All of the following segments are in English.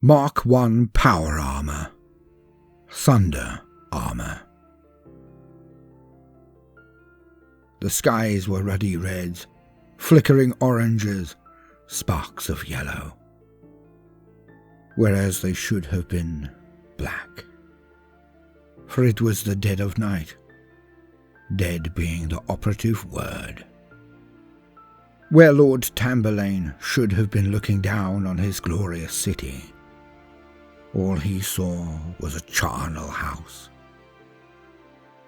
Mark I Power Armour, Thunder Armour. The skies were ruddy reds, flickering oranges, sparks of yellow, whereas they should have been black. For it was the dead of night, dead being the operative word. Where Lord Tamburlaine should have been looking down on his glorious city, all he saw was a charnel house.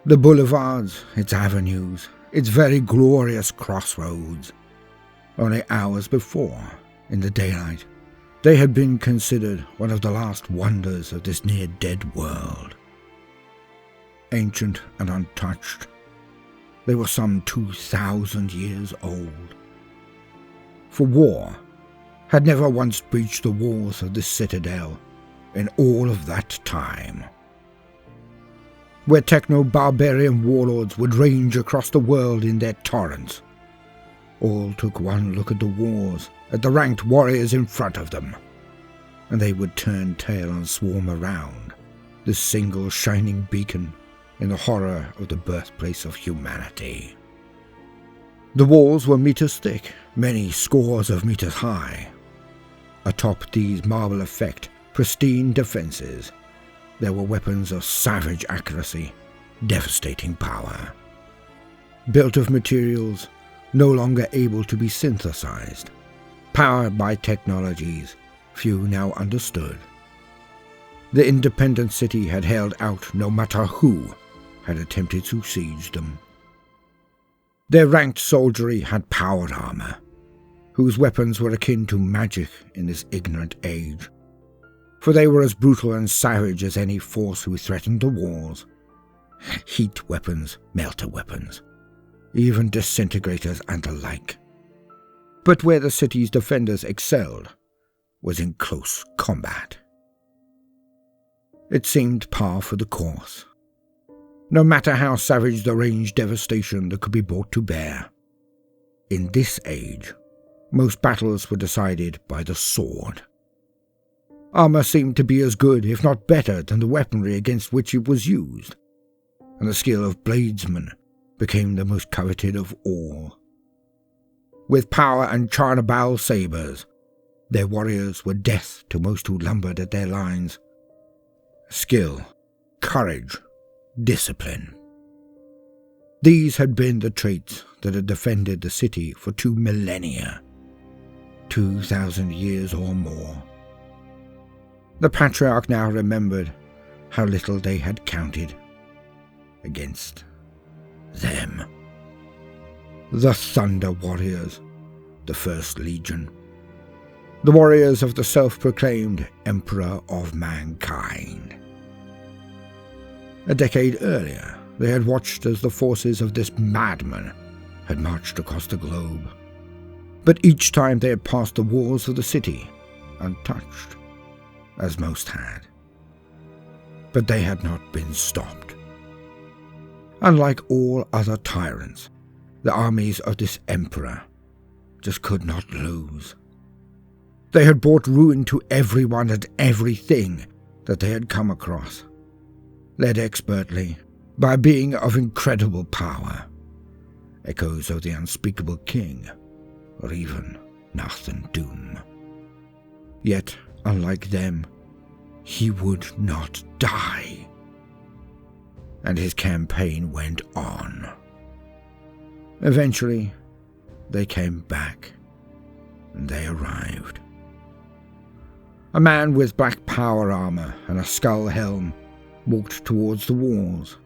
The boulevards, its avenues, its very glorious crossroads. Only hours before, in the daylight, they had been considered one of the last wonders of this near-dead world. Ancient and untouched, they were some 2,000 years old. For war had never once breached the walls of this citadel in all of that time. Where techno-barbarian warlords would range across the world in their torrents, all took one look at the wars, at the ranked warriors in front of them, and they would turn tail and swarm around, this single shining beacon in the horror of the birthplace of humanity. The walls were meters thick, many scores of meters high. Atop these marble-effect, pristine defences, there were weapons of savage accuracy, devastating power. Built of materials no longer able to be synthesized, powered by technologies few now understood. The independent city had held out no matter who had attempted to siege them. Their ranked soldiery had powered armour, whose weapons were akin to magic in this ignorant age, for they were as brutal and savage as any force who threatened the walls. Heat weapons, melter weapons, even disintegrators and the like. But where the city's defenders excelled was in close combat. It seemed par for the course. No matter how savage the ranged devastation that could be brought to bear. In this age, most battles were decided by the sword. Armour seemed to be as good, if not better, than the weaponry against which it was used, and the skill of bladesmen became the most coveted of all. With power and charnabal sabres, their warriors were death to most who lumbered at their lines. Skill, courage, discipline. These had been the traits that had defended the city for 2 millennia, 2,000 years or more. The Patriarch now remembered how little they had counted against them. The Thunder Warriors, the First Legion, the warriors of the self-proclaimed Emperor of Mankind. A decade earlier, they had watched as the forces of this madman had marched across the globe. But each time they had passed the walls of the city untouched, as most had. But they had not been stopped. Unlike all other tyrants, the armies of this emperor just could not lose. They had brought ruin to everyone and everything that they had come across, led expertly by a being of incredible power, echoes of the unspeakable king, or even Nathan Doom. Yet, unlike them, he would not die. And his campaign went on. Eventually, they came back, and they arrived. A man with black power armour and a skull helm walked towards the walls.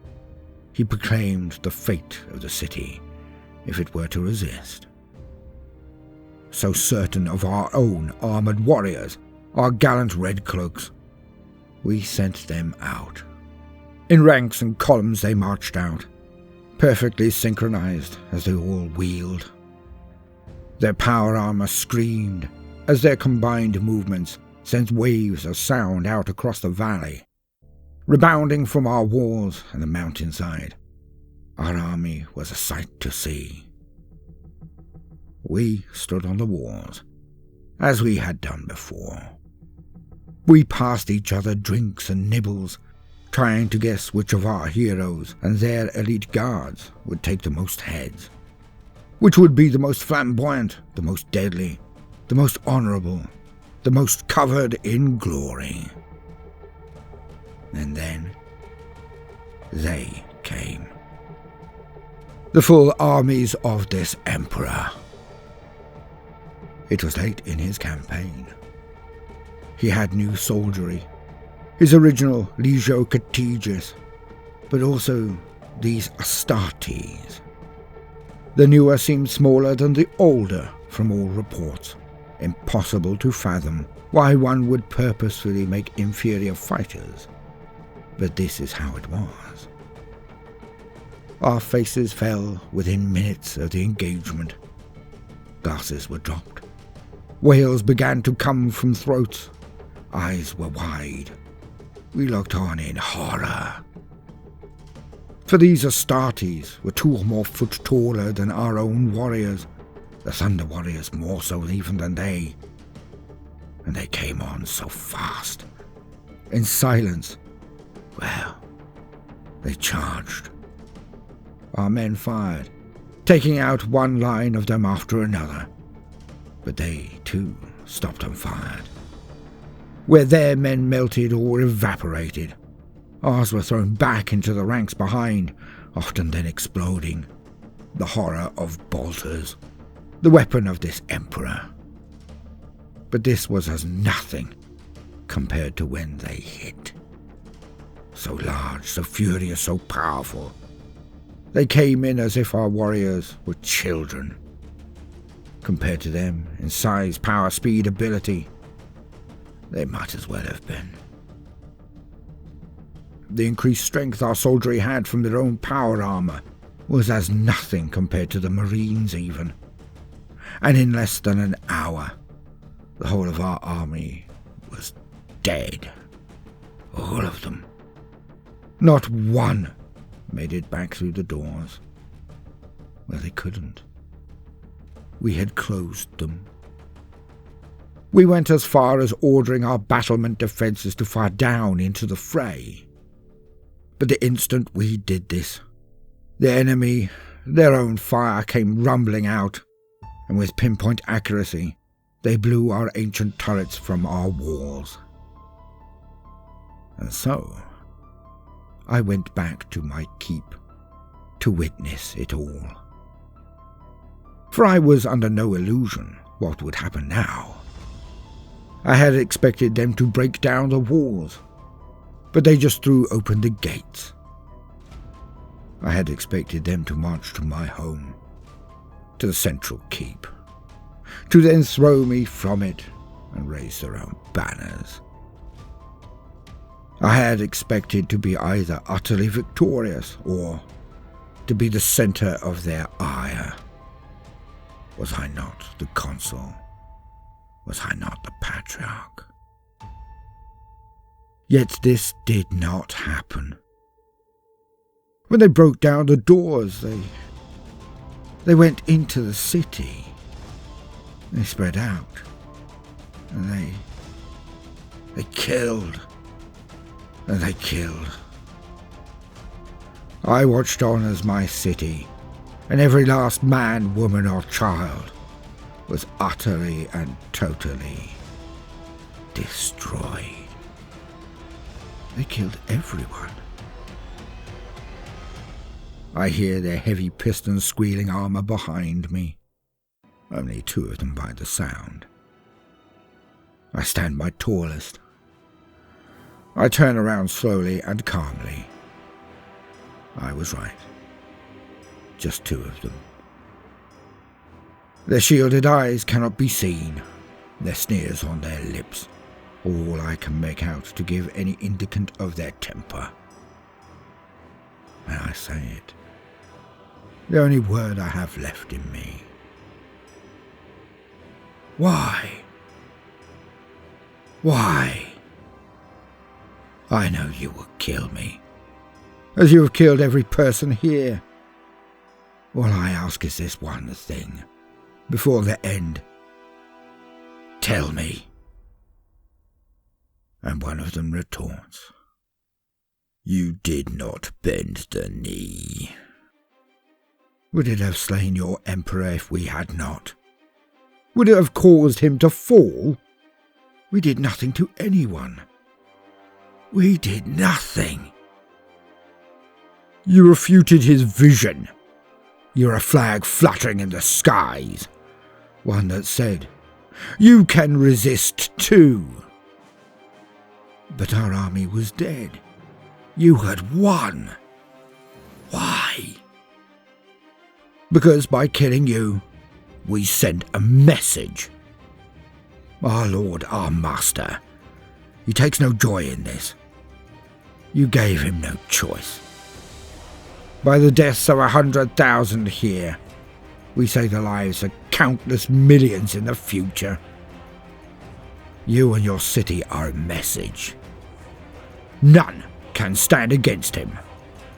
He proclaimed the fate of the city if it were to resist. So certain of our own armoured warriors, our gallant red cloaks, we sent them out. In ranks and columns they marched out, perfectly synchronized as they all wheeled. Their power armour screamed as their combined movements sent waves of sound out across the valley. Rebounding from our walls and the mountainside, our army was a sight to see. We stood on the walls, as we had done before. We passed each other drinks and nibbles, trying to guess which of our heroes and their elite guards would take the most heads, which would be the most flamboyant, the most deadly, the most honourable, the most covered in glory. And then they came. The full armies of this emperor. It was late in his campaign. He had new soldiery, his original Legio Catigis, but also these Astartes. The newer seemed smaller than the older from all reports. Impossible to fathom why one would purposefully make inferior fighters, but this is how it was. Our faces fell within minutes of the engagement. Glasses were dropped. Wails began to come from throats. Eyes were wide. We looked on in horror. For these Astartes were 2 or more foot taller than our own warriors, the Thunder Warriors more so even than they. And they came on so fast. In silence. Well, they charged. Our men fired, taking out one line of them after another. But they, too, stopped and fired. Where their men melted or evaporated, ours were thrown back into the ranks behind, often then exploding. The horror of bolters, the weapon of this emperor. But this was as nothing compared to when they hit. So large, so furious, so powerful. They came in as if our warriors were children. Compared to them, in size, power, speed, ability, they might as well have been. The increased strength our soldiery had from their own power armour was as nothing compared to the Marines even. And in less than an hour, the whole of our army was dead. All of them. Not one made it back through the doors. Well, they couldn't. We had closed them. We went as far as ordering our battlement defences to fire down into the fray. But the instant we did this, the enemy, their own fire came rumbling out, and with pinpoint accuracy, they blew our ancient turrets from our walls. And so, I went back to my keep to witness it all. For I was under no illusion what would happen now. I had expected them to break down the walls, but they just threw open the gates. I had expected them to march to my home, to the central keep, to then throw me from it and raise their own banners. I had expected to be either utterly victorious or to be the centre of their ire. Was I not the consul? Was I not the patriarch? Yet this did not happen. When they broke down the doors, they went into the city. They spread out, and they killed, and they killed. I watched on as my city, and every last man, woman, or child was utterly and totally destroyed. They killed everyone. I hear their heavy pistons squealing armour behind me. Only 2 of them by the sound. I stand my tallest. I turn around slowly and calmly. I was right. Just 2 of them. Their shielded eyes cannot be seen, their sneers on their lips, all I can make out to give any indicant of their temper. And I say it, the only word I have left in me. Why? Why? I know you will kill me, as you have killed every person here. All I ask is this one thing. Before the end, tell me, And one of them retorts, "You did not bend the knee. Would it have slain your emperor if we had not? Would it have caused him to fall? We did nothing to anyone. We did nothing. You refuted his vision. You're a flag fluttering in the skies, one that said, 'You can resist too.' But our army was dead. You had won. Why? Because by killing you, we sent a message. Our lord, our master, he takes no joy in this. You gave him no choice. By the deaths of 100,000 here, we save the lives of countless millions in the future. You and your city are a message. None can stand against him.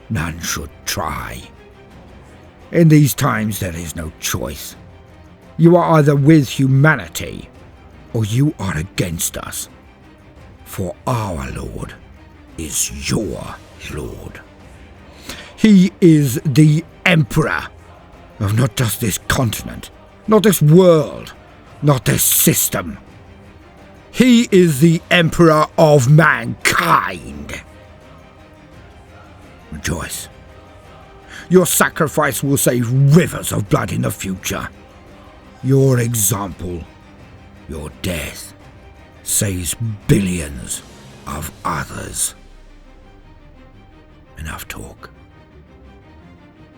None should try. In these times there is no choice. You are either with humanity, or you are against us. For our Lord is your Lord. He is the Emperor of not just this continent, not this world, not this system. He is the Emperor of mankind. Rejoice. Your sacrifice will save rivers of blood in the future. Your example, your death, saves billions of others. Enough talk.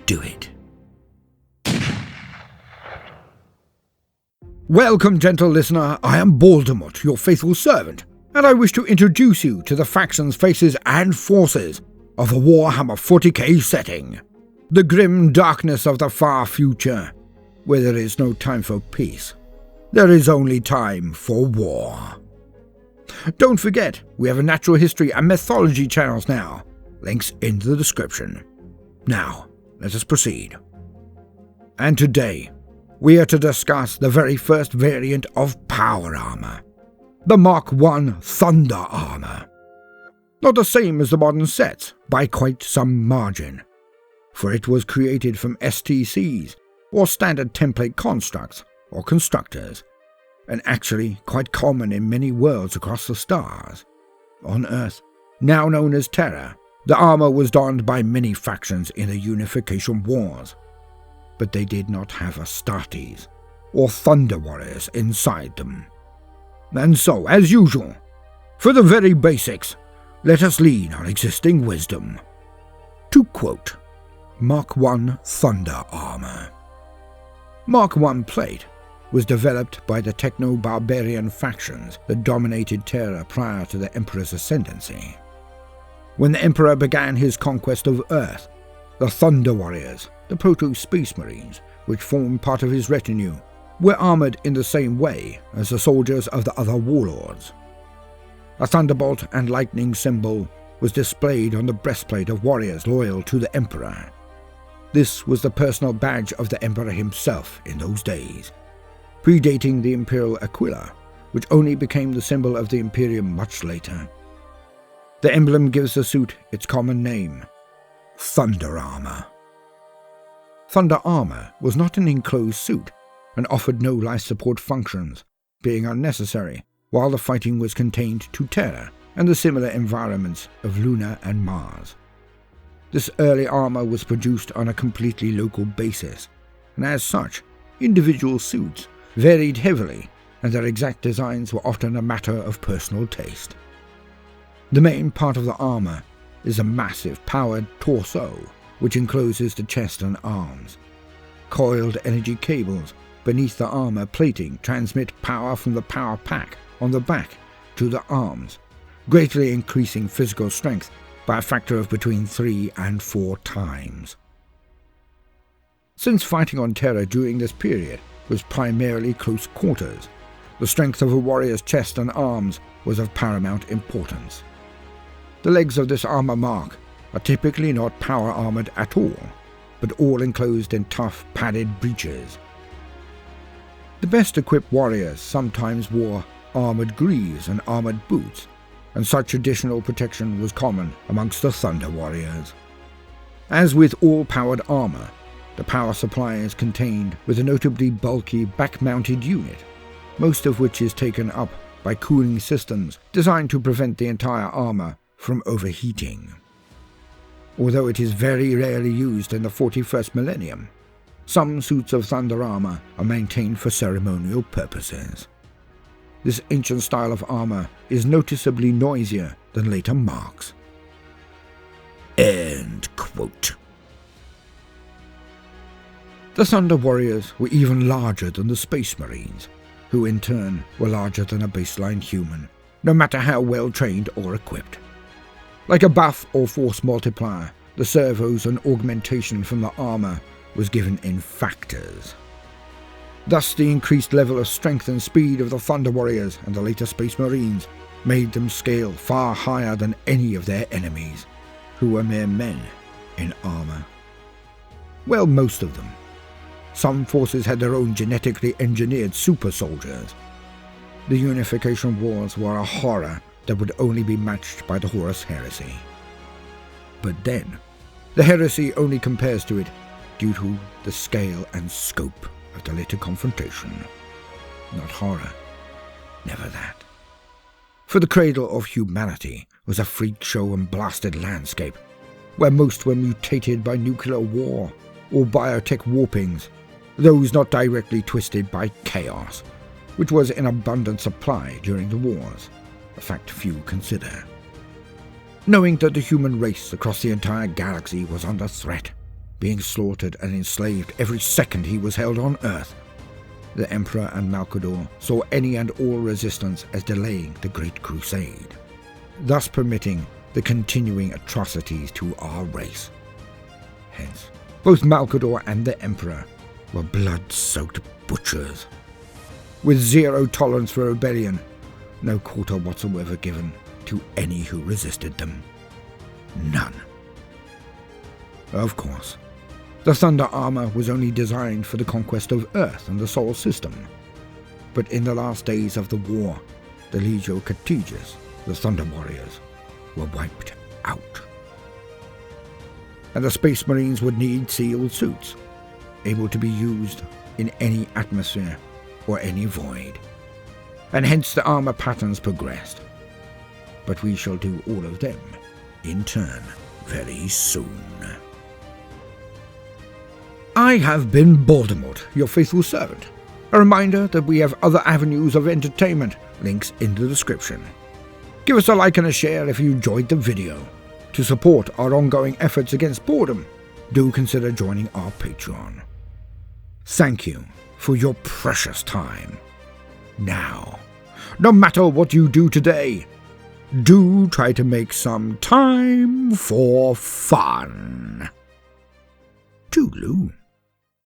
Do it. Welcome, gentle listener. I am Baldermort, your faithful servant, and I wish to introduce you to the factions, faces, and forces of the Warhammer 40k setting. The grim darkness of the far future, where there is no time for peace. There is only time for war. Don't forget, we have a natural history and mythology channels now. Links in the description. Now, let us proceed. And today, we are to discuss the very first variant of power armor, the Mark I Thunder Armor. Not the same as the modern sets, by quite some margin, for it was created from STCs, or standard template constructs, or constructors, and actually quite common in many worlds across the stars. On Earth, now known as Terra, the armor was donned by many factions in the Unification Wars, but they did not have Astartes, or Thunder Warriors inside them. And so, as usual, for the very basics, let us lean on existing wisdom. To quote, Mark I Thunder Armor. Mark I plate was developed by the techno-barbarian factions that dominated Terra prior to the Emperor's ascendancy. When the Emperor began his conquest of Earth, the Thunder Warriors, the Proto-Space Marines, which formed part of his retinue, were armoured in the same way as the soldiers of the other warlords. A thunderbolt and lightning symbol was displayed on the breastplate of warriors loyal to the Emperor. This was the personal badge of the Emperor himself in those days, predating the Imperial Aquila, which only became the symbol of the Imperium much later. The emblem gives the suit its common name, Thunder Armor. Thunder Armor was not an enclosed suit and offered no life support functions, being unnecessary while the fighting was contained to Terra and the similar environments of Luna and Mars. This early armor was produced on a completely local basis, and as such, individual suits varied heavily, and their exact designs were often a matter of personal taste. The main part of the armor is a massive powered torso, which encloses the chest and arms. Coiled energy cables beneath the armor plating transmit power from the power pack on the back to the arms, greatly increasing physical strength by a factor of between 3 and 4 times. Since fighting on Terra during this period was primarily close quarters, the strength of a warrior's chest and arms was of paramount importance. The legs of this armor mark are typically not power armored at all, but all enclosed in tough, padded breeches. The best equipped warriors sometimes wore armored greaves and armored boots, and such additional protection was common amongst the Thunder Warriors. As with all powered armour, the power supply is contained with a notably bulky back-mounted unit, most of which is taken up by cooling systems designed to prevent the entire armour from overheating. Although it is very rarely used in the 41st millennium, some suits of Thunder armour are maintained for ceremonial purposes. This ancient style of armour is noticeably noisier than later marks. End quote. The Thunder Warriors were even larger than the Space Marines, who in turn were larger than a baseline human, no matter how well trained or equipped. Like a buff or force multiplier, the servos and augmentation from the armour was given in factors. Thus the increased level of strength and speed of the Thunder Warriors and the later Space Marines made them scale far higher than any of their enemies, who were mere men in armour. Well, most of them. Some forces had their own genetically engineered super soldiers. The Unification Wars were a horror that would only be matched by the Horus Heresy. But then, the heresy only compares to it due to the scale and scope of the later confrontation. Not horror, never that. For the cradle of humanity was a freak show and blasted landscape, where most were mutated by nuclear war or biotech warpings, those not directly twisted by chaos, which was in abundant supply during the wars, a fact few consider. Knowing that the human race across the entire galaxy was under threat, being slaughtered and enslaved every second he was held on Earth, the Emperor and Malcador saw any and all resistance as delaying the Great Crusade, thus permitting the continuing atrocities to our race. Hence, both Malcador and the Emperor were blood-soaked butchers, with zero tolerance for rebellion, no quarter whatsoever given to any who resisted them. None. Of course, the Thunder armor was only designed for the conquest of Earth and the Sol system, but in the last days of the war, the Legio Cartiges, the Thunder Warriors, were wiped out. And the Space Marines would need sealed suits, able to be used in any atmosphere or any void, and hence the armor patterns progressed. But we shall do all of them in turn very soon. I have been Baldermort, your faithful servant. A reminder that we have other avenues of entertainment, links in the description. Give us a like and a share if you enjoyed the video. To support our ongoing efforts against boredom, do consider joining our Patreon. Thank you for your precious time. Now, no matter what you do today, do try to make some time for fun. Toodaloo.